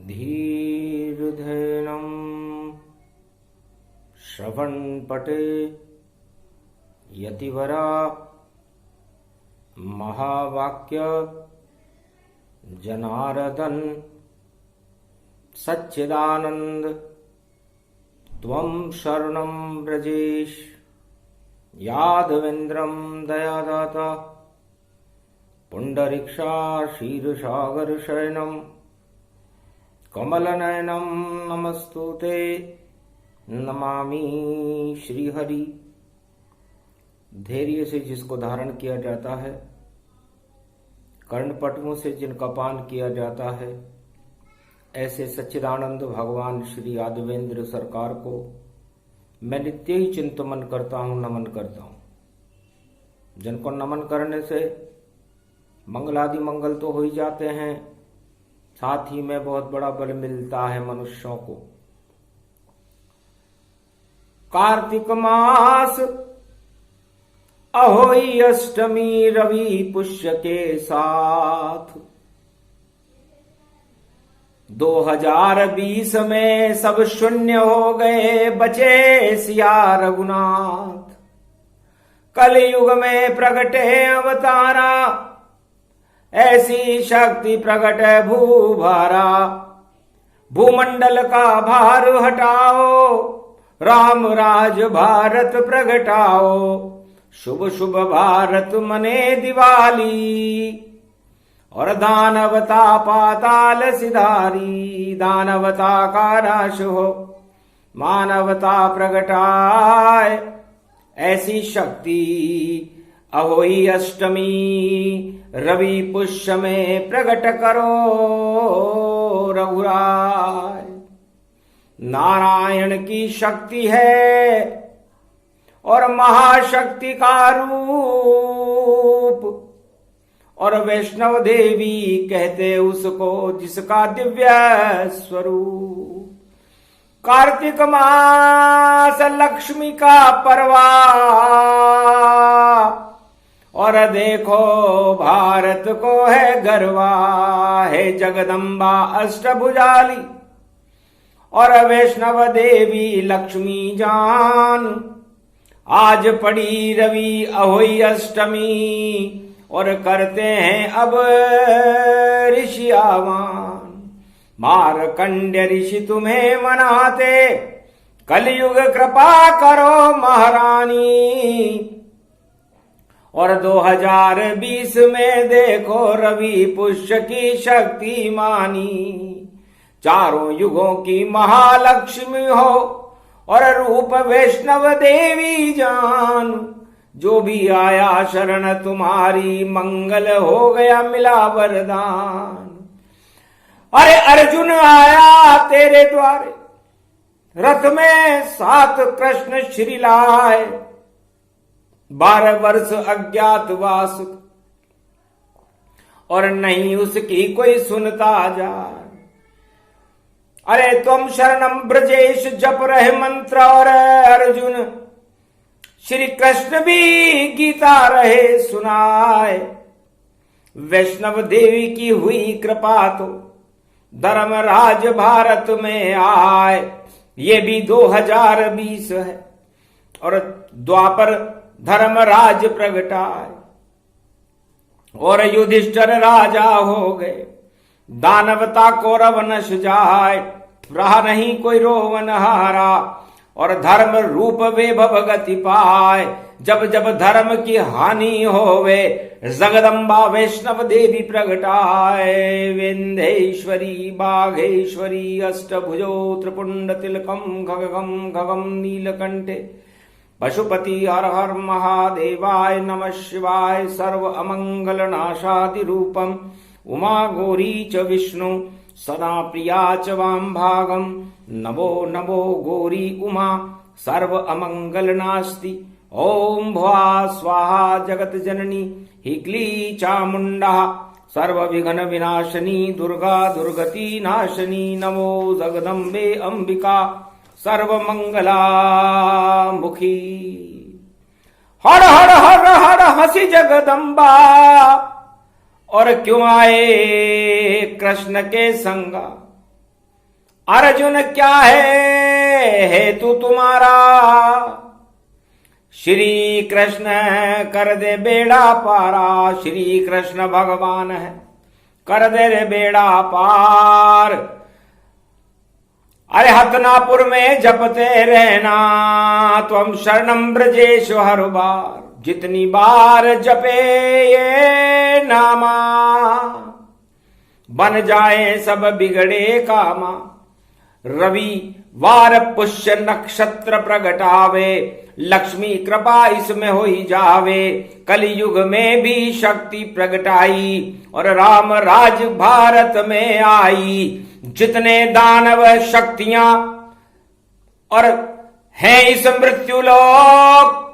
धीर्धेनं श्रवणपटे यतिवरा महावाक्य जनार्दन सच्चिदानंद त्वं शरणं व्रजेश यादवेन्द्रं दयादाता पुंडरीक्षा क्षीरसागर शयनं कमलनयनं नमस्तुते नमामि श्रीहरि। धैर्य से जिसको धारण किया जाता है, कर्णपटुओं से जिनका पान किया जाता है, ऐसे सच्चिदानंद भगवान श्री यादवेंद्र सरकार को मैं नित्य ही चिंतन करता हूँ, नमन करता हूँ। जिनको नमन करने से मंगलादि मंगल तो हो ही जाते हैं, साथ ही में बहुत बड़ा बल मिलता है मनुष्यों को। कार्तिक मास अहोई अष्टमी रवि पुष्य के साथ 2020 में सब शून्य हो गए, बचे सिया रघुनाथ। कलयुग में प्रगटे अवतारा, ऐसी शक्ति प्रगट भूभारा। भूमंडल का भार हटाओ, राम राज भारत प्रगटाओ। शुभ शुभ भारत मने दिवाली, और दानवता पाताल सिधारी। दानवता का नाश हो, मानवता प्रगटाए, ऐसी शक्ति अहोई अष्टमी रवि पुष्य में प्रगट करो रघुराय। नारायण की शक्ति है और महाशक्ति का रूप, और वैष्णव देवी कहते उसको जिसका दिव्य स्वरूप। कार्तिक मास लक्ष्मी का पर्वा, और देखो भारत को है गर्वा। है जगदम्बा अष्टभुजाली, और वैष्णव देवी लक्ष्मी जान। आज पड़ी रवि अहोई अष्टमी, और करते हैं अब ऋषि आह्वान। मार्कंड्य ऋषि तुम्हें मनाते, कलयुग कृपा करो महारानी। और 2020 में देखो रवि पुष्य की शक्ति मानी। चारों युगों की महालक्ष्मी हो, और रूप वैष्णव देवी जान। जो भी आया शरण तुम्हारी, मंगल हो गया मिला वरदान। अरे अर्जुन आया तेरे द्वारे, रथ में 7 कृष्ण श्री लाए। 12 वर्ष अज्ञातवास, और नहीं उसकी कोई सुनता जाए। अरे तुम शरणम ब्रजेश जप रहे मंत्र, और अर्जुन श्री कृष्ण भी गीता रहे सुनाए। वैष्णव देवी की हुई कृपा तो धर्मराज भारत में आए। ये भी 2020 है, और द्वापर धर्मराज प्रगटाए। और युधिष्ठिर राजा हो गए, दानवता कौरव नश जाए। रहा नहीं कोई रोवन हारा, और धर्म रूप वे भगति पाए। जब जब धर्म की हानि होवे, जगदम्बा वैष्णव देवी प्रगटाए। विंध्येश्वरी बाघेश्वरी अष्टभुजो त्रिपुंड तिलकम खगम खगम नीलकंठे। पशुपति हर हर महादेवाय नमः शिवाय। सर्व अमंगल नाशादि रूपम उमा गौरी च विष्णु सदा प्रिया च वाम भागम। नमो नमो गौरी उमा सर्व अमंगल नास्ति। ओम भुवा स्वाहा जगत जननी हिक्ली चामुंडा सर्व विघ्न विनाशनी दुर्गा दुर्गति नाशनी। नमो जगदम्बे अंबिका सर्व मंगला मुखी। हर हर हर हर हसी जगदम्बा और क्यों आए कृष्ण के संगा। अर्जुन क्या है हेतु तुम्हारा, श्री कृष्ण कर दे बेड़ा पारा। श्री कृष्ण भगवान है कर दे रे बेड़ा पार। अरे हतनापुर में जपते रहना त्वम शरणम ब्रजेश हर बार। जितनी बार जपे ये नामा बन जाए सब बिगड़े कामा। रवि वार पुष्य नक्षत्र प्रगटावे, लक्ष्मी कृपा इसमें हो ही जावे। कलयुग में भी शक्ति प्रगटाई और राम राज भारत में आई। जितने दानव शक्तियां और हैं इस मृत्यु लोक,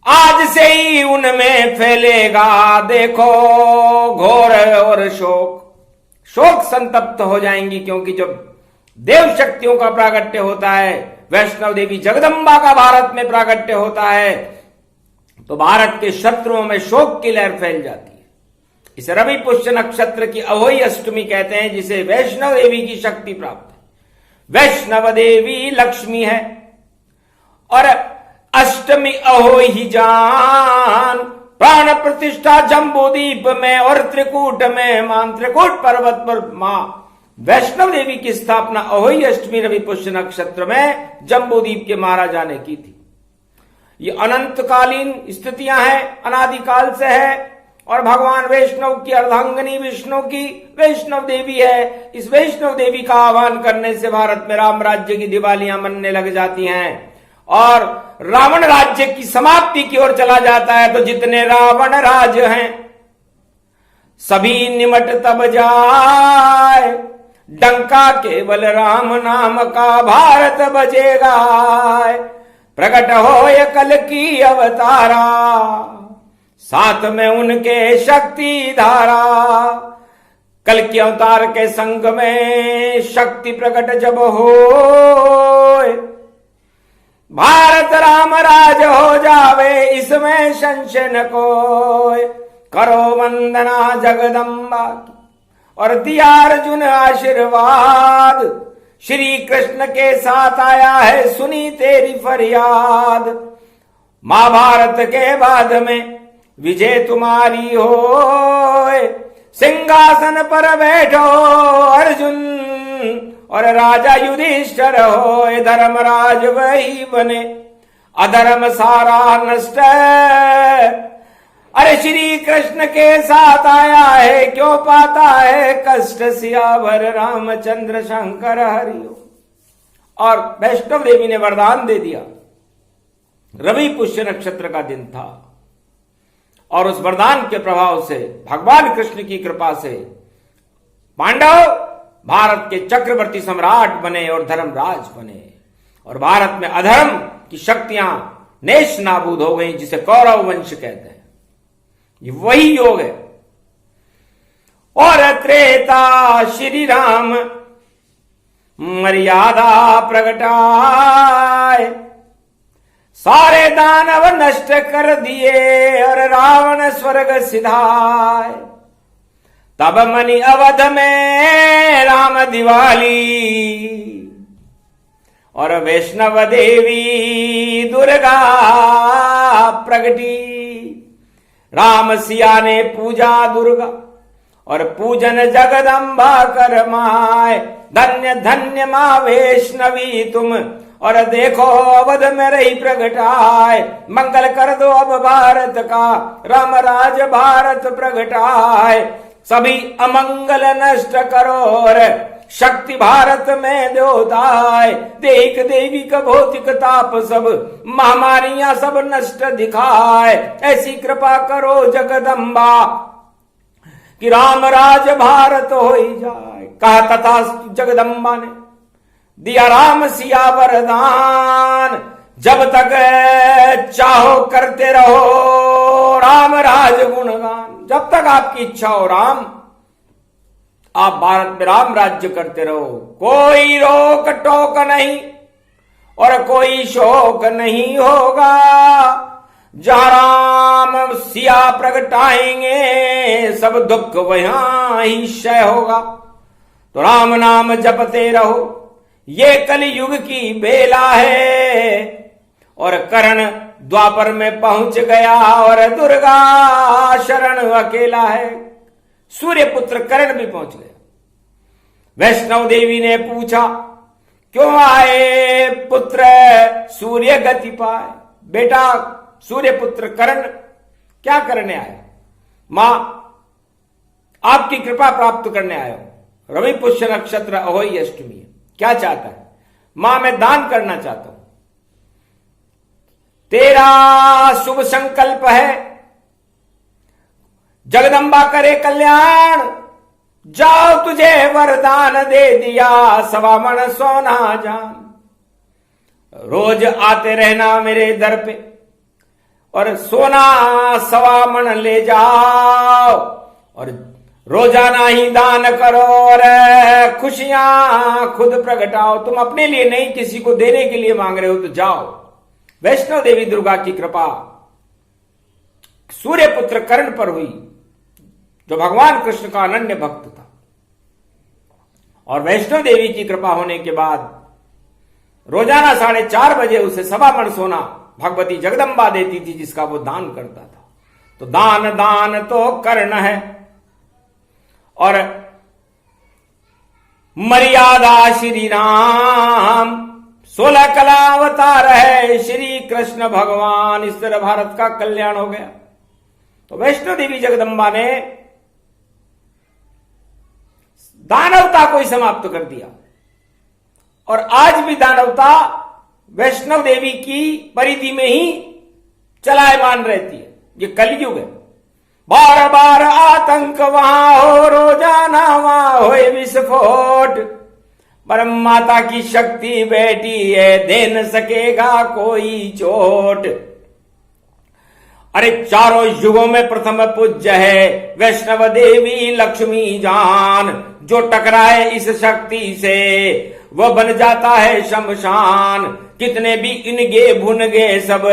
आज से ही उनमें फैलेगा देखो घोर और शोक संतप्त हो जाएंगी। क्योंकि जब देव शक्तियों का प्रागट्य होता है, वैष्णव देवी जगदम्बा का भारत में प्रागट्य होता है, तो भारत के शत्रुओं में शोक की लहर फैल जाती है। इसे रवि पुष्य नक्षत्र की अहोई अष्टमी कहते हैं, जिसे वैष्णव देवी की शक्ति प्राप्त है। वैष्णव देवी लक्ष्मी है और अष्टमी अहोई ही जान। प्राण प्रतिष्ठा जम्बूद्वीप में और त्रिकूट में मान। त्रिकूट पर्वत पर मां वैष्णव देवी की स्थापना अहोई अष्टमी रवि पुष्य नक्षत्र में जम्बूद्वीप के महाराजा ने की थी। ये अनंतकालीन स्थितियां हैं, अनादिकाल से है। और भगवान वैष्णव की अर्धांगिनी विष्णु की वैष्णव देवी है। इस वैष्णव देवी का आह्वान करने से भारत में राम राज्य की दिवालियां मनने लग जाती हैं और रावण राज्य की समाप्ति की ओर चला जाता है। तो जितने रावण राज हैं सभी निमट तब जाए। डंका केवल राम नाम का भारत बजेगा। प्रकट हो ये कल की अवतारा, साथ में उनके शक्ति धारा। कल के अवतार के संग में शक्ति प्रकट जब हो, भारत राम राज हो जावे इसमें संशय न कोय। करो वंदना जगदम्बा की और दिया अर्जुन आशीर्वाद। श्री कृष्ण के साथ आया है सुनी तेरी फरियाद। महाभारत के बाद में विजय तुम्हारी हो, सिंहासन पर बैठो अर्जुन और राजा युधिष्ठिर हो। धर्मराज वही बने अधर्म सारा नष्ट। अरे श्री कृष्ण के साथ आया है क्यों पाता है कष्ट। सियावर रामचंद्र शंकर हरिओ। और वैष्णव देवी ने वरदान दे दिया। रवि पुष्य नक्षत्र का दिन था और उस वरदान के प्रभाव से भगवान कृष्ण की कृपा से पांडव भारत के चक्रवर्ती सम्राट बने और धर्मराज बने। और भारत में अधर्म की शक्तियां नेश नाबूद हो गई, जिसे कौरव वंश कहते हैं। ये वही योग है। और त्रेता श्री राम मर्यादा प्रगटाए। सारे दानव नष्ट कर दिए और रावण स्वर्ग सिधाए। तब मनि अवध में राम दिवाली और वैष्णव देवी दुर्गा प्रगटी। राम सिया ने पूजा दुर्गा और पूजन जगदम्बा कर माय। धन्य धन्य मां वैष्णवी तुम और देखो अवध में रही प्रगटाए। मंगल कर दो अब भारत का राम राज भारत प्रगटाए। सभी अमंगल नष्ट करो और शक्ति भारत में देवताए। देख देवी का भौतिक ताप सब महामारियां सब नष्ट दिखाए। ऐसी कृपा करो जगदम्बा कि राम राज भारत हो ही जाए। कहा तथा जगदम्बा ने दिया राम सिया वरदान। जब तक चाहो करते रहो राम राज गुणगान। जब तक आपकी इच्छा हो राम, आप भारत में राम राज्य करते रहो। कोई रोक टोक नहीं और कोई शोक नहीं होगा। जहां राम राम सिया प्रगटाएंगे, सब दुख वहां ही क्षय होगा। तो राम नाम जपते रहो, ये कलयुग की बेला है। और कर्ण द्वापर में पहुंच गया और दुर्गा शरण अकेला है। सूर्य पुत्र कर्ण भी पहुंच गया। वैष्णव देवी ने पूछा, क्यों आए पुत्र सूर्य गति पाए? बेटा सूर्य पुत्र कर्ण क्या करने आए? मां आपकी कृपा प्राप्त करने आया हूं। रवि पुष्य नक्षत्र अहोई अष्टमी है। क्या चाहता है? मां मैं दान करना चाहता हूं। तेरा शुभ संकल्प है, जगदंबा करे कल्याण, जाओ तुझे वरदान दे दिया, 1.25 मन सोना जान। रोज आते रहना मेरे दर पे और सोना 1.25 मन ले जाओ, और रोजाना ही दान करो और खुशियां खुद प्रगटाओ। तुम अपने लिए नहीं, किसी को देने के लिए मांग रहे हो तो जाओ। वैष्णव देवी दुर्गा की कृपा सूर्य पुत्र कर्ण पर हुई, जो भगवान कृष्ण का अनन्य भक्त था। और वैष्णव देवी की कृपा होने के बाद रोजाना 4:30 बजे उसे 1.25 मन सोना भगवती जगदंबा देती थी, जिसका वो दान करता था। तो दान दान तो कर्ण है, और मर्यादा श्री राम। 16 कला अवतार है श्री कृष्ण भगवान। इस तरह भारत का कल्याण हो गया। तो वैष्णो देवी जगदंबा ने दानवता को ही समाप्त कर दिया, और आज भी दानवता वैष्णव देवी की परिधि में ही चलायमान रहती है। ये कलयुग है। बार बार आतंक वहां हो, रोजाना वहां हो विस्फोट, पर माता की शक्ति बैठी है, दे न सकेगा कोई चोट। अरे चारों युगों में प्रथम पूज्य है वैष्णव देवी लक्ष्मी जान। जो टकराए इस शक्ति से वह बन जाता है शमशान। कितने भी इनगे भुनगे सब,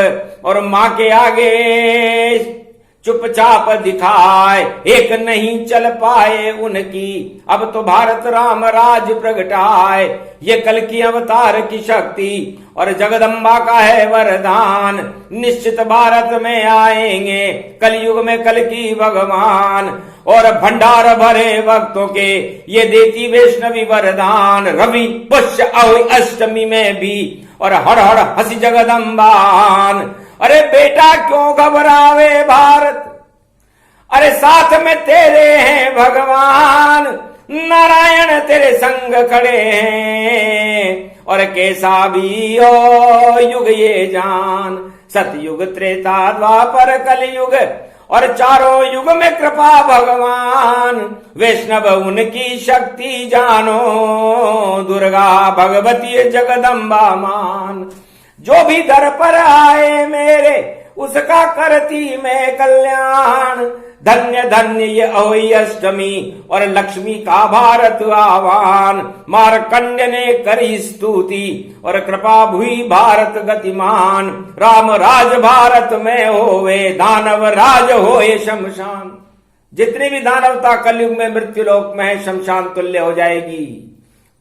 और मां के आगे चुपचाप दिखाए, एक नहीं चल पाए उनकी। अब तो भारत राम राज प्रगटाए, ये कल की अवतार की शक्ति और जगदम्बा का है वरदान। निश्चित भारत में आएंगे कलयुग में कल की भगवान, और भंडार भरे भक्तों के ये देती वैष्णवी वरदान। रवि पुष्य अष्टमी में भी और हर हर हंसी जगदम्बान। अरे बेटा क्यों घबरावे भारत, अरे साथ में तेरे हैं भगवान। नारायण तेरे संग खड़े हैं, और कैसा भी हो युग ये जान। सतयुग त्रेता द्वापर कलयुग, और चारों युग में कृपा भगवान। वैष्णव उनकी शक्ति जानो, दुर्गा भगवती जगदम्बा मान। जो भी दर पर आए मेरे, उसका करती मैं कल्याण। धन्य धन्य ये अहोई अष्टमी और लक्ष्मी का भारत आह्वान। मार्कंड्य ने करी स्तुति और कृपा भुई भारत गतिमान। राम राज भारत में होवे, दानव राज होए शमशान। जितनी भी दानवता कलयुग में मृत्युलोक में है, शमशान तुल्य हो जाएगी।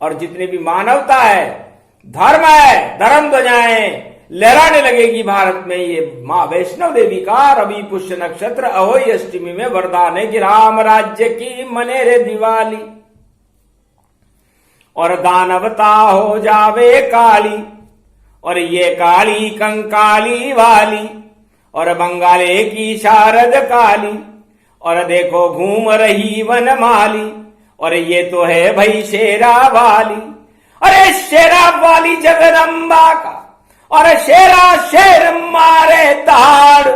और जितनी भी मानवता है, धर्म है, धर्म ध्वजाएं लहराने लगेगी भारत में। ये मां वैष्णव देवी का रवि पुष्य नक्षत्र अहोई अष्टमी में वरदान है कि राम राज्य की मने रे दिवाली, और दानवता हो जावे काली, और ये काली कंकाली वाली, और बंगाले की शारद काली, और देखो घूम रही वनमाली, और ये तो है भाई शेरा वाली। अरे शेरा वाली जगदम्बा का, और शेरा शेर मारे ताड़,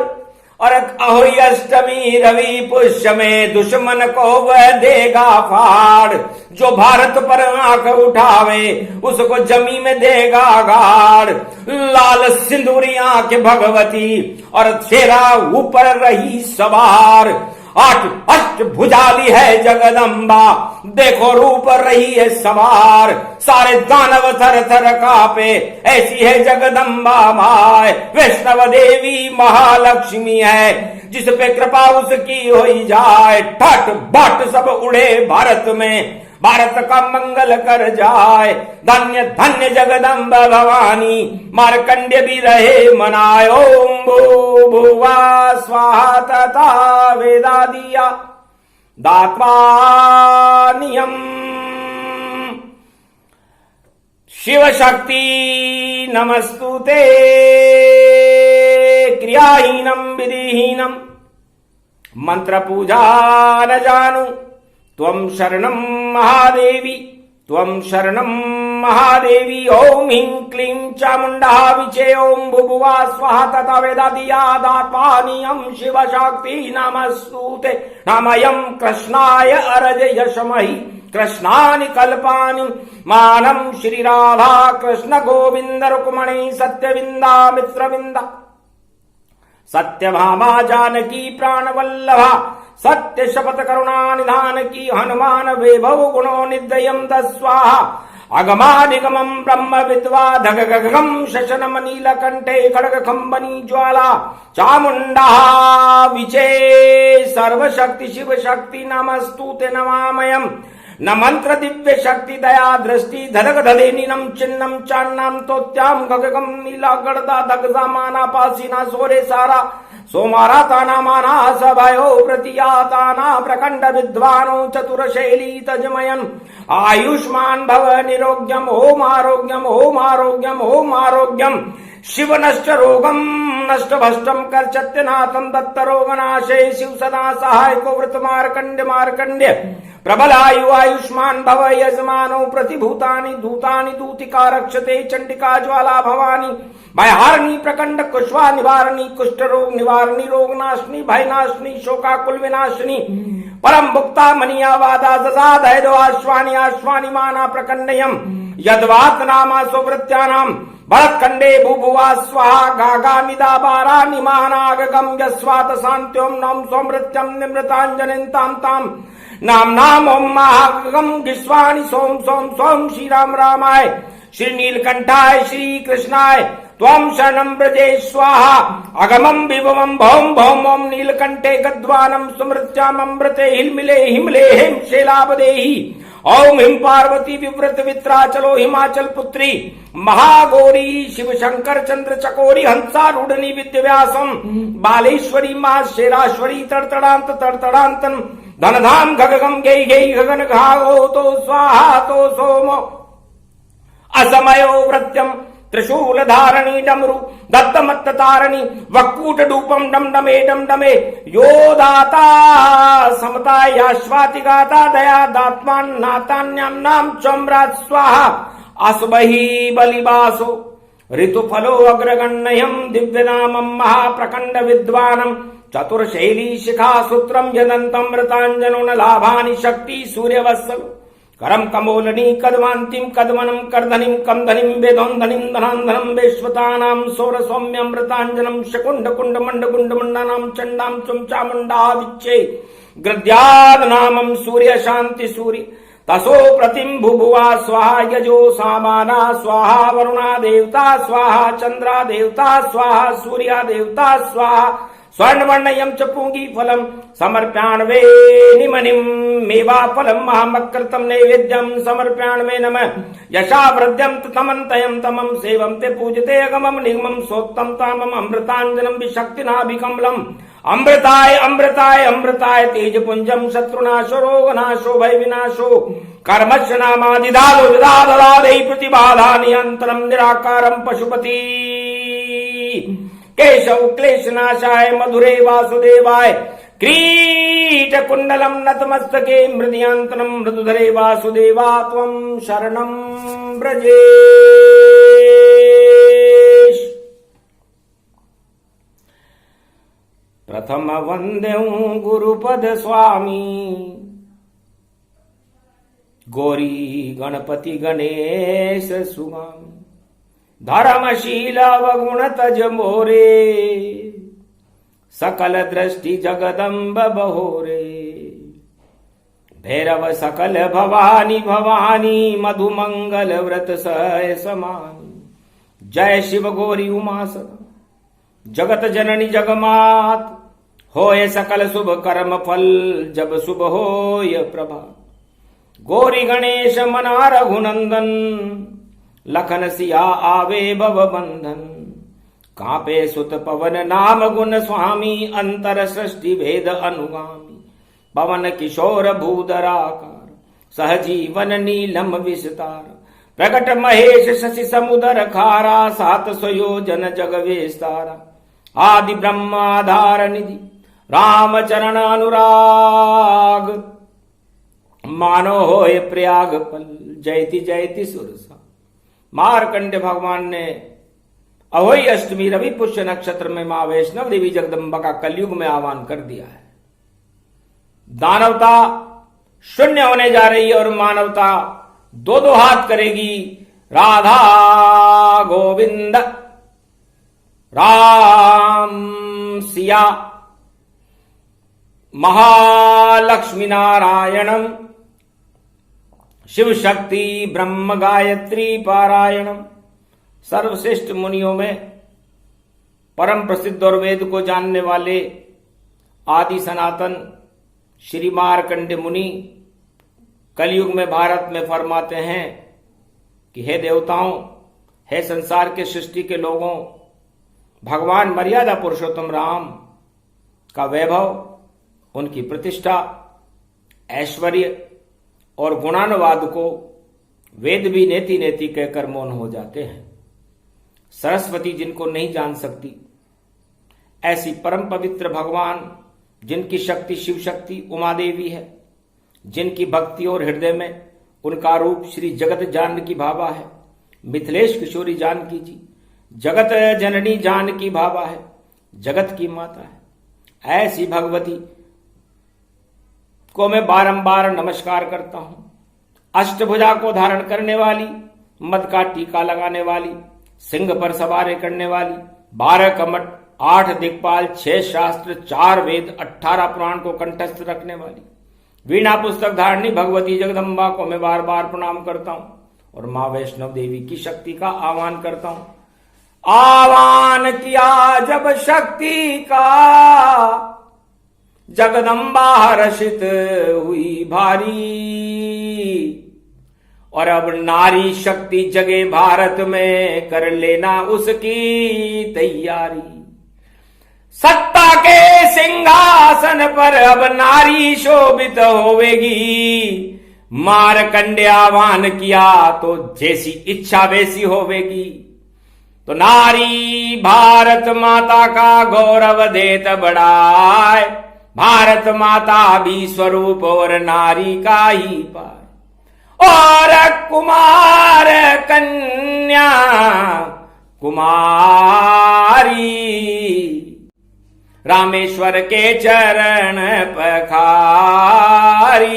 और अहोई अष्टमी रवि पुष्य में दुश्मन को वह देगा फाड़। जो भारत पर आंख उठावे उसको जमी में देगा गाड़। लाल सिंदूरी आंख भगवती और शेरा ऊपर रही सवार। आठ अष्ट भुजाली है जगदम्बा, देखो रूप रही है सवार, सारे दानव थर थर कांपे, ऐसी है जगदम्बा माय। वैष्णव देवी महालक्ष्मी है, जिस पे कृपा उसकी होई जाए, ठट बट सब उड़े भारत में, भारत का मंगल कर जाए। धन्य धन्य जगदम्बा भवानी, मार्कंड्य भी रहे मनाए। ओम भूर्भुवा स्वाहा तथा वेदा दिया दात्वानियम, शिव शक्ति नमस्तुते, क्रियाहीनम विधिहीनम, मंत्र पूजा न जानू, त्वं शरणं महादेवी, त्वं शरणं महादेवी। ओम ह्रीं क्लीं चामुंडा विचे, ओम भूर्भुवा स्वाहा तथा वेदादिया दात्वानियम, शिव शक्ति नमस्तुते। नामयं कृष्णाय अरज यशमहि, कृष्णानि कल्पानि मानं, श्री राधा कृष्ण गोविंद रुक्मणी सत्यविंदा मित्रविंदा, सत्यभामा जानकी प्राणवल्लभा, सत्य शपथ करुणा निधान की, हनुमान वैभव गुणो निदयम दस्वाहा। अगमादिगमं ब्रह्म विद्वा धगगगम शशनम नीलकंठे खड़ग खंबनी ज्वाला, चामुंडा विचे सर्वशक्ति शिव शक्ति नमस्तुते नमामयम्। न मंत्र दिव्य शक्ति दया दृष्टि धरग धलेनिनम चिन्नम चान्नाम तोत्याम गगगम नीला गड़दा धगजा माना पासीना सोरे सारा, सोमारा ताना माना सभयो प्रतियाताना, प्रकंड विद्वानो चतुरशैली तजमयन, आयुष्मान भव निरोग्यम, ओम आरोग्यम, ओम आरोग्यम, ओम आरोग्यम। शिव नष्ट रोगम नष्ट भष्टम कर चत्यनाथम दत्त रोगनाशे, शिव सदा सहाय को व्रत मार्कंड्य मार्कंड्य, प्रबल आयु आयुष्मान भव यजमानो, प्रतिभूतानि दूतानि दूतिका रक्षते, चंडिका ज्वाला भवानी, भयहारिणी प्रकंड कुष्वा निवारणी, कुष्ठ रोग निवारणी, रोग नाशनी, भय नाशनी, शोकाकुल विनाशिनी, परम भुक्ता मनियावादा ददादयदो आश्वानि आश्वानि माना प्रकंडयम, यद्वात नामा सुवृत्यानाम, भरतखंडे भूभुवा स्वाहा गागामिदा बारा निमानागम, यस्वात शांत्योम नम सोमृत्यम निमृतांजनिताम ताम, नाम नाम ओम महागम गिस्वानि सोम सोम सोम, श्री राम रामाय, श्री नीलकंठाय, श्री कृष्णाय, त्वं शरणं व्रजे स्वाहा। अगमं विभवं भौम भौम ओम नीलकंठे गद्वानं, स्मृत्याम अमृते हिमले हिमले हिम शैलाबदेहि, ओम हिम पार्वती विव्रत वित्राचलो हिमाचल पुत्री, महागौरी शिव शंकर चंद्र चकोरी, हंसारूढ़नी विद्यव्यासम, बालेश्वरी मां शेराश्वरी, तड़तड़ांत तड़तड़ांतन, धनधाम गगगम गई गई गगन घागो तो स्वाहा तो सोमो, असमयो व्रत्यम त्रिशूल धारणी डमरु दत्तमत्त तारणी, वक्कूट डूपम डम डमे डम डमे, यो दाता समता याश्वाति गाता दया दात्मान नातान्यम नाम चम्राज स्वाहा, असुबहि बलिबासो ऋतुफलो अग्रगण्यम, दिव्य नामम महाप्रकंड विद्वानम, चतुर्शैली शिखा सूत्रम यदंतम मृतांजनो न लाभानि, शक्ति सूर्यवत्सल करम कमोलनी कदमांतिम कदमनम करधनिम कमधनिम वेदोंधनिम धनांधनम वेश्वतानाम, सौर सौम्यमृतांजनम, शकुंड कुंड मंड गुंड मंडानाम, चंडाम चुमचामुंडा विच्चे, गृध्याद नामम सूर्य शांति सूर्य, तसो प्रतिम भूभुवा स्वाहा, यजो सामाना स्वाहा, वरुणा देवता स्वाहा, चंद्रा देवता स्वाहा, सूर्या देवता स्वाहा, स्वर्णवर्णयं च पूंगी फलम समर्प्याण वे निमनिम, मेवा फलम महामकृतम नैवेद्यम समर्प्याण वे नमः, यशा वृद्ध्यम तमन्तयं तमं सेवं ते पूजते अगमं निगमं, सोत्तम तामम अमृतांजनम विशक्तिनाभिकमलम, अमृताय अमृताय अमृताय तेजपुंजम, शत्रुनाशो रोगनाशो भय विनाशो, कर्मस्य नामादिदादो विदाददादे प्रतिबाधा नियंत्रणं, निराकारं पशुपति केशव क्लेशनाशाय, मधुरे वासुदेवाय, क्रीट कुंडलम नतमस्तके, मृदयांतनम मृदुधरे वासुदेवा, त्वं शरणं व्रजेश। प्रथम वंद्यं गुरुपद स्वामी, गौरी गणपति गणेश सुगामी, धर्मशील अवगुण तज मोरे, सकल दृष्टि जगदम्ब बहोरे। भैरव सकल भवानी भवानी मधुमंगल व्रत सह समानी। जय शिव गौरी उमा सदा जगत जननी जगमात। होय सकल शुभ कर्म फल जब शुभ होय प्रभात। गौरी गणेश मना रघुनंदन लखन सिया आवे भव बंधन। कांपे सुत पवन नाम गुण स्वामी अंतर सृष्टि भेद अनुगामी। पवन किशोर भूधराकार सहजीवन नीलम विस्तार। प्रकट महेश शशि समुदर खारा सात स्वयोजन जग विस्तारा। आदि ब्रह्माधार निधि राम चरण अनुराग। मानो होय प्रयाग पल जयति जयति सुरसा। मार्कंड भगवान ने अहोई अष्टमी रवि पुष्य नक्षत्र में मां वैष्णव देवी जगदम्बा का कलयुग में आह्वान कर दिया है। दानवता शून्य होने जा रही है और मानवता दो दो हाथ करेगी। राधा गोविंद राम सिया महालक्ष्मी नारायणम शिव शक्ति ब्रह्म गायत्री पारायणम। सर्वश्रेष्ठ मुनियों में परम प्रसिद्ध और वेद को जानने वाले आदि सनातन श्री मार्कंड मुनि कलयुग में भारत में फरमाते हैं कि हे देवताओं, हे संसार के सृष्टि के लोगों, भगवान मर्यादा पुरुषोत्तम राम का वैभव, उनकी प्रतिष्ठा, ऐश्वर्य और गुणानुवाद को वेद भी नेति नेति कहकर मौन हो जाते हैं। सरस्वती जिनको नहीं जान सकती, ऐसी परम पवित्र भगवान जिनकी शक्ति शिव शक्ति उमा देवी है, जिनकी भक्ति और हृदय में उनका रूप श्री जगत जानकी भाभा है, मिथिलेश किशोरी जानकी जी जगत जननी जानकी भाभा है, जगत की माता है। ऐसी भगवती को मैं बारंबार नमस्कार करता हूं। अष्टभुजा को धारण करने वाली, मद का टीका लगाने वाली, सिंह पर सवारी करने वाली, 12 कमट, 8 दिक्पाल, 6 शास्त्र, 4 वेद, 18 पुराण को कंठस्थ रखने वाली, वीणा पुस्तक धारणी भगवती जगदम्बा को मैं बार बार प्रणाम करता हूं और मां वैष्णव देवी की शक्ति का आह्वान करता हूं। आह्वान किया जब शक्ति का, जगदम्बा हर्षित हुई भारी। और अब नारी शक्ति जगे भारत में, कर लेना उसकी तैयारी। सत्ता के सिंहासन पर अब नारी शोभित होवेगी। मार्कंडे आह्वान किया तो जैसी इच्छा वैसी होवेगी। तो नारी भारत माता का गौरव देत बढ़ाए। भारत माता भी स्वरूप और नारी का ही पाए। और कुमार कन्या कुमारी, रामेश्वर के चरण पखारी।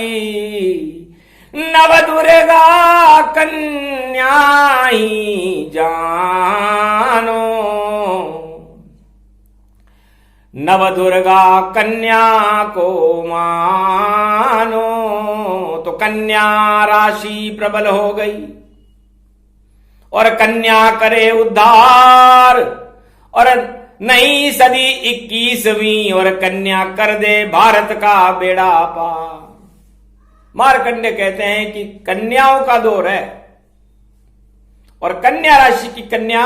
नव दुर्गा कन्या ही जानो, नव दुर्गा कन्या को मानो। तो कन्या राशि प्रबल हो गई और कन्या करे उद्धार। और नई सदी 21वीं और कन्या कर दे भारत का बेड़ा पार। मार्कंडे कहते हैं कि कन्याओं का दौर है और कन्या राशि की कन्या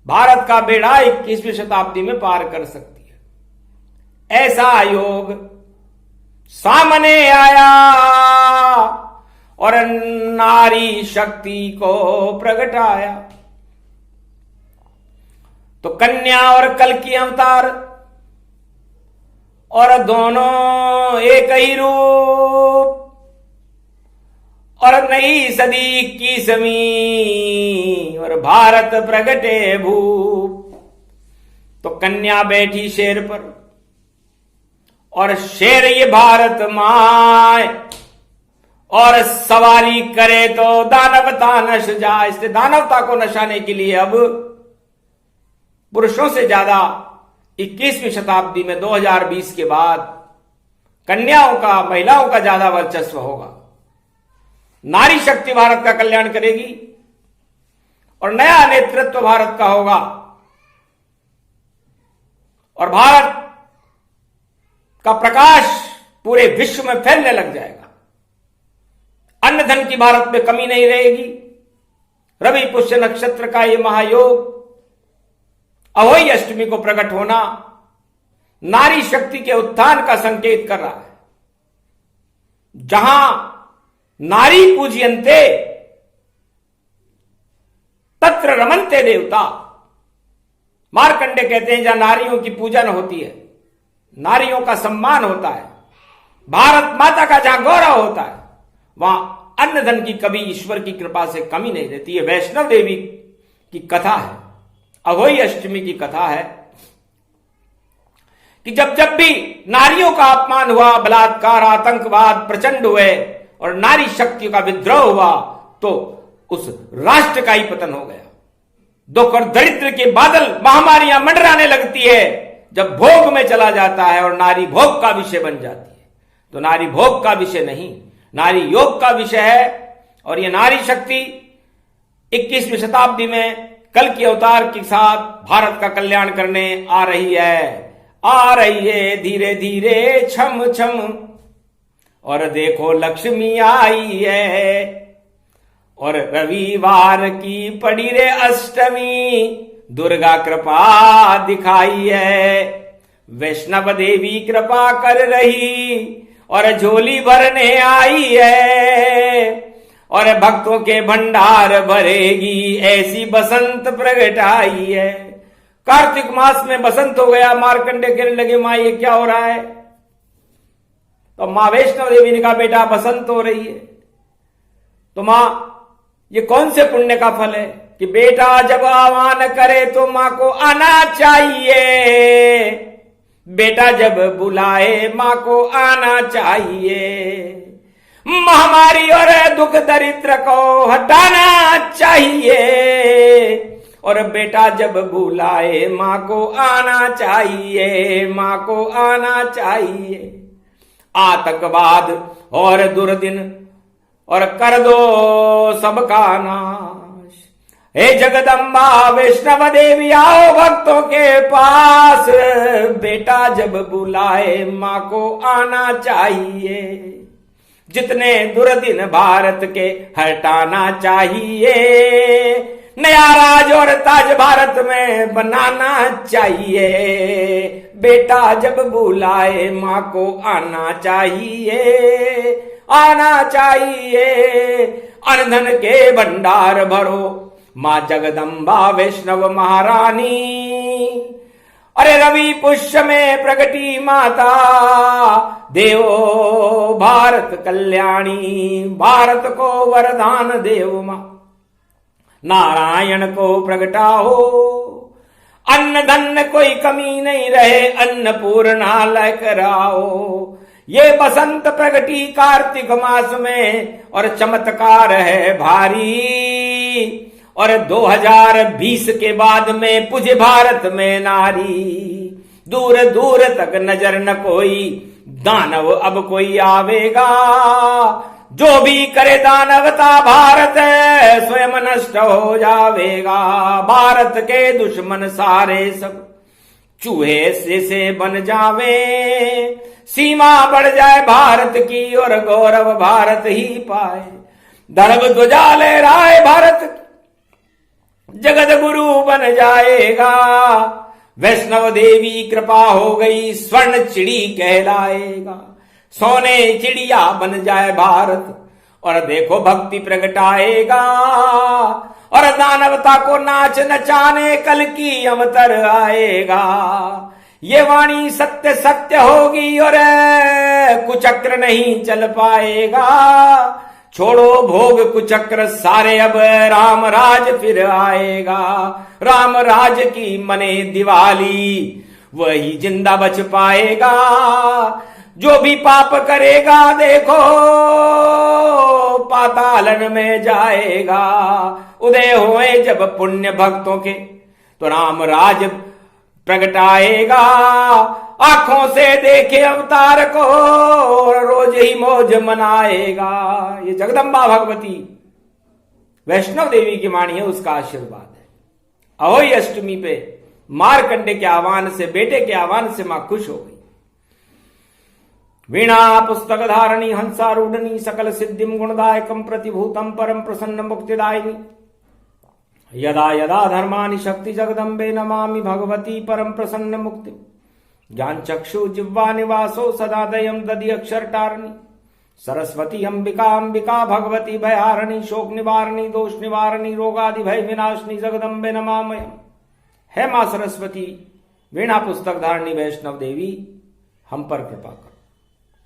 भारत का बेड़ा 21वीं शताब्दी में पार कर सकती है। ऐसा योग सामने आया और नारी शक्ति को प्रगटाया। तो कन्या और कल्कि अवतार और दोनों एक ही रूप। और नई सदी 21वीं और भारत प्रगटे भूप। तो कन्या बैठी शेर पर और शेर ये भारत माए। और सवारी करे तो दानवता नश जाए। इसलिए दानवता को नशाने के लिए अब पुरुषों से ज्यादा 21वीं शताब्दी में 2020 के बाद कन्याओं का, महिलाओं का ज्यादा वर्चस्व होगा। नारी शक्ति भारत का कल्याण करेगी और नया नेतृत्व भारत का होगा और भारत का प्रकाश पूरे विश्व में फैलने लग जाएगा। अन्न धन की भारत में कमी नहीं रहेगी। रवि पुष्य नक्षत्र का यह महायोग, अहोई अष्टमी को प्रकट होना नारी शक्ति के उत्थान का संकेत कर रहा है। जहां नारी पूज्यन्ते तत्र रमन्ते देवता, मार्कंडे कहते हैं जहां नारियों की पूजन होती है, नारियों का सम्मान होता है, भारत माता का जहां गौरव होता है, वहां अन्न धन की कभी ईश्वर की कृपा से कमी नहीं रहती है। वैष्णव देवी की कथा है, अहोई अष्टमी की कथा है कि जब जब भी नारियों का अपमान हुआ, बलात्कार, आतंकवाद प्रचंड हुए और नारी शक्ति का विद्रोह हुआ, तो उस राष्ट्र का ही पतन हो गया। दुख और दरिद्र के बादल, महामारियां मंडराने लगती है जब भोग में चला जाता है और नारी भोग का विषय बन जाती है। तो नारी भोग का विषय नहीं, नारी योग का विषय है। और यह नारी शक्ति 21वीं शताब्दी में कल के अवतार के साथ भारत का कल्याण करने आ रही है धीरे धीरे छम छम। और देखो लक्ष्मी आई है और रविवार की पड़ी रे अष्टमी, दुर्गा कृपा दिखाई है, वैष्णव देवी कृपा कर रही और झोली भरने आई है और भक्तों के भंडार भरेगी, ऐसी बसंत प्रगट आई है। कार्तिक मास में बसंत हो गया। मार्कंडे कहने लगे मां ये क्या हो रहा है? तो मां वैष्णव देवी ने कहा बेटा बसंत हो रही है। तो मां ये कौन से पुण्य का फल है कि बेटा जब आह्वान करे तो मां को आना चाहिए, बेटा जब बुलाए मां को आना चाहिए, महामारी और दुख दरिद्र को हटाना चाहिए और बेटा जब बुलाए मां को आना चाहिए, मां को आना चाहिए। आतंकवाद और दुर्दिन और कर दो सबका नाश, हे जगदम्बा वैष्णव देवी आओ भक्तों के पास, बेटा जब बुलाए मां को आना चाहिए, जितने दुर्दिन भारत के हटाना चाहिए, नया राज और ताज भारत में बनाना चाहिए, बेटा जब बुलाए मां को आना चाहिए, आना चाहिए। अनधन के भंडार भरो मां जगदम्बा वैष्णव महारानी, अरे रवि पुष्य में प्रगटी माता, देवो भारत कल्याणी, भारत को वरदान देव मां, नारायण को प्रगटाओ, अन्न धन कोई कमी नहीं रहे, अन्नपूर्णा लेकर आओ। ये बसंत प्रगटी कार्तिक मास में और चमत्कार है भारी, और 2020 के बाद में पूजे भारत में नारी, दूर दूर तक नजर न कोई दानव अब कोई आवेगा, जो भी करे दानवता भारत स्वयं नष्ट हो जावेगा। भारत के दुश्मन सारे सब चूहे से बन जावे, सीमा बढ़ जाए भारत की और गौरव भारत ही पाए, धर्म ध्वजा लहराए भारत जगत गुरु बन जाएगा, वैष्णव देवी कृपा हो गई स्वर्ण चिड़ी कहलाएगा, सोने चिड़िया बन जाए भारत और देखो भक्ति प्रगटाएगा, और दानवता को नाच नचाने कल की अवतर आएगा। ये वाणी सत्य सत्य होगी और कुचक्र नहीं चल पाएगा, छोड़ो भोग कुचक्र सारे अब राम राज फिर आएगा, राम राज की मने दिवाली वही जिंदा बच पाएगा, जो भी पाप करेगा देखो पातालन में जाएगा। उदय होए जब पुण्य भक्तों के तो राम राज प्रगटाएगा, आंखों से देखे अवतार को रोज ही मौज मनाएगा। ये जगदम्बा भगवती वैष्णव देवी की वाणी है, उसका आशीर्वाद है। अहोई अष्टमी पे मारकंडे के आह्वान से, बेटे के आह्वान से मां खुश हो गई। वीणा पुस्तक धारणी हंसारूढ़नी सकल सिद्धिम गुणदायकम प्रतिभूतम परम प्रसन्न मुक्तिदायिनी यदा यदा धर्मानि शक्ति जगदम्बे नमामि भगवती परम प्रसन्न मुक्ति। ज्ञान चक्षु जिह्वा निवासो सदा दयम दधि अक्षर टारणी सरस्वती अंबिका अंबिका भगवती भयहारिणी शोक निवारणी दोष निवारणी रोगादि भय विनाशनी जगदम्बे नमामयम्। है मां सरस्वती वीणा पुस्तक धारणी वैष्णव देवी, हम पर कृपा करो।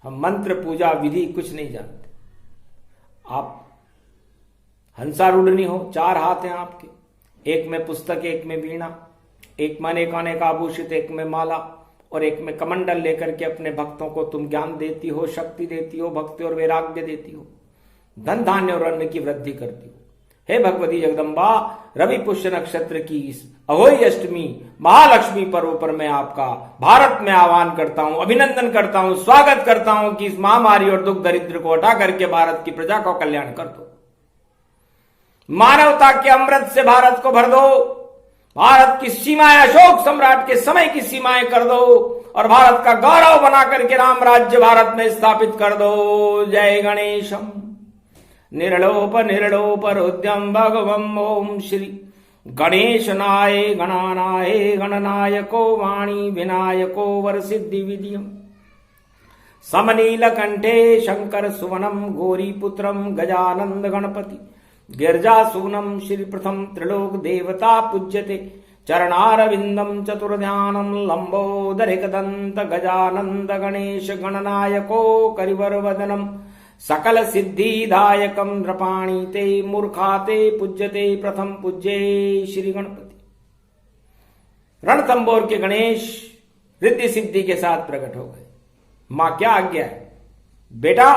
हम मंत्र पूजा विधि कुछ नहीं जानते। आप हंसारूढ़नी हो, 4 हाथ हैं आपके, एक में पुस्तक, एक में वीणा, एक में अनेक आभूषित, एक में माला और एक में कमंडल लेकर के अपने भक्तों को तुम ज्ञान देती हो, शक्ति देती हो, भक्ति और वैराग्य देती हो, धन धान्य और अन्न की वृद्धि करती हो। हे भगवती जगदम्बा, रवि पुष्य नक्षत्र की इस अहोई अष्टमी महालक्ष्मी पर्व पर मैं आपका भारत में आह्वान करता हूं, अभिनंदन करता हूं, स्वागत करता हूं कि इस महामारी और दुख दरिद्र को हटा करके भारत की प्रजा को कल्याण कर दो। मानवता के अमृत से भारत को भर दो, भारत की सीमाएं अशोक सम्राट के समय की सीमाएं कर दो और भारत का गौरव बना करके राम राज्य भारत में स्थापित कर दो। जय गणेशम निर्लोप निर्लोपरोद्यम भगवम ओम श्री गणेशनाय गणानाय गणनायको वाणी विनायको वरसिद्धि विधियम समनील कंठे शंकर सुवनम गौरीपुत्रम गजानंद गणपति गिरजासूनम श्री प्रथम त्रिलोक देवता पूज्यते चरणारविंदम चतुर्ध्यानम लंबोदरिकदंत गजानंद गणेश गणनायको करिवर वदनम सकल सिद्धिदायकम नृपाणी ते मूर्खाते पूज्यते प्रथम पूज्ये श्री गणपति। रणथंबोर के गणेश रिद्धि सिद्धि के साथ प्रकट हो गए। मां क्या आज्ञा है बेटा,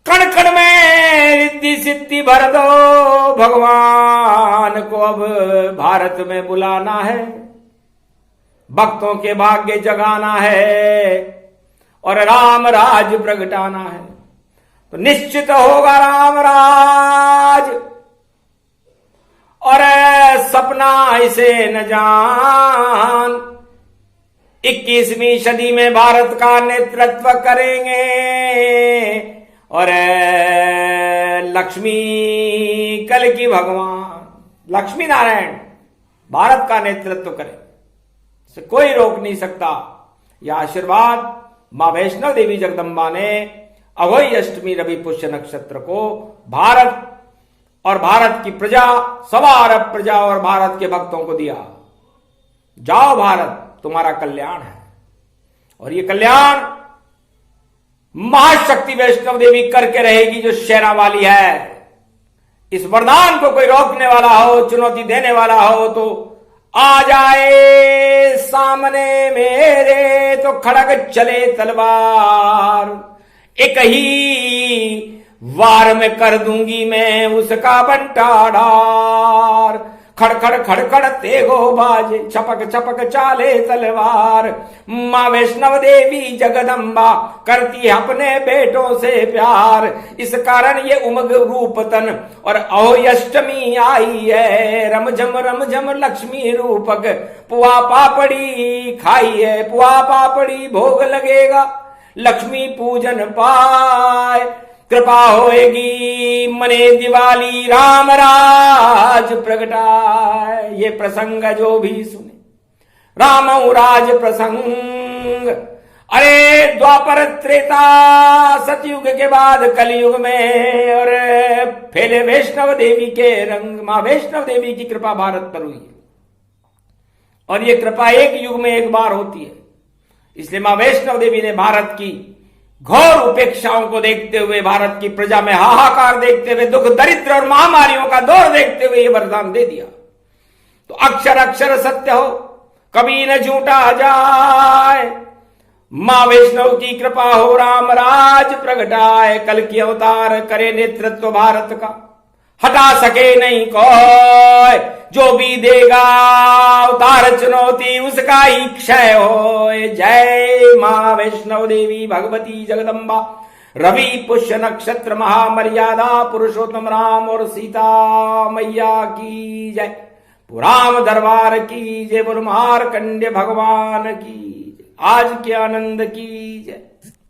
कण कण में रिद्धि सिद्धि भर दो, भगवान को अब भारत में बुलाना है, भक्तों के भाग्य जगाना है और राम राज प्रगटाना है। तो निश्चित होगा राम राज और सपना इसे न जान। 21वीं सदी में भारत का नेतृत्व करेंगे और लक्ष्मी कल की भगवान लक्ष्मी नारायण भारत का नेतृत्व करें, इसे कोई रोक नहीं सकता। यह आशीर्वाद मां वैष्णव देवी जगदम्बा ने अहोई अष्टमी रवि पुष्य नक्षत्र को भारत और भारत की प्रजा, सवा अरब प्रजा और भारत के भक्तों को दिया। जाओ भारत, तुम्हारा कल्याण है और ये कल्याण महाशक्ति वैष्णव देवी करके रहेगी जो शेरा वाली है। इस वरदान को कोई रोकने वाला हो, चुनौती देने वाला हो तो आ जाए सामने मेरे, तो खड़ग चले तलवार, एक ही वार में कर दूंगी मैं उसका बंटाढार। खड़खड़ खड़खड़ तेगो बाजे, छपक छपक चाले तलवार, मां वैष्णव देवी जगदम्बा करती है अपने बेटों से प्यार। इस कारण ये उमग रूप तन और अहोई अष्टमी आई है, रमझम लक्ष्मी रूपक पुआ पापड़ी खाई है, पुआ पापड़ी भोग लगेगा, लक्ष्मी पूजन पाए, कृपा होएगी मने दिवाली राम राज प्रगटाए। ये प्रसंग जो भी सुने राम राज प्रसंग, अरे द्वापर त्रेता सतयुग के बाद कलयुग में और फैले वैष्णव देवी के रंग। मां वैष्णव देवी की कृपा भारत पर हुई है और ये कृपा एक युग में एक बार होती है। इसलिए मां वैष्णव देवी ने भारत की घोर उपेक्षाओं को देखते हुए, भारत की प्रजा में हाहाकार देखते हुए, दुख दरिद्र और महामारियों का दौर देखते हुए यह वरदान दे दिया। तो अक्षर अक्षर सत्य हो, कभी न झूठा जाए, मां वैष्णव की कृपा हो, राम राज प्रगटाए, कल की अवतार करे नेतृत्व भारत का, हटा सके नहीं कोई, जो भी देगा उतार चुनौती उसका ही क्षय हो। जय मां वैष्णव देवी भगवती जगदम्बा, रवि पुष्य नक्षत्र महामर्यादा पुरुषोत्तम राम और सीता मैया की जय। पुराम दरबार की जय, मार्कंड्य भगवान की जय। आज के आनंद की जय।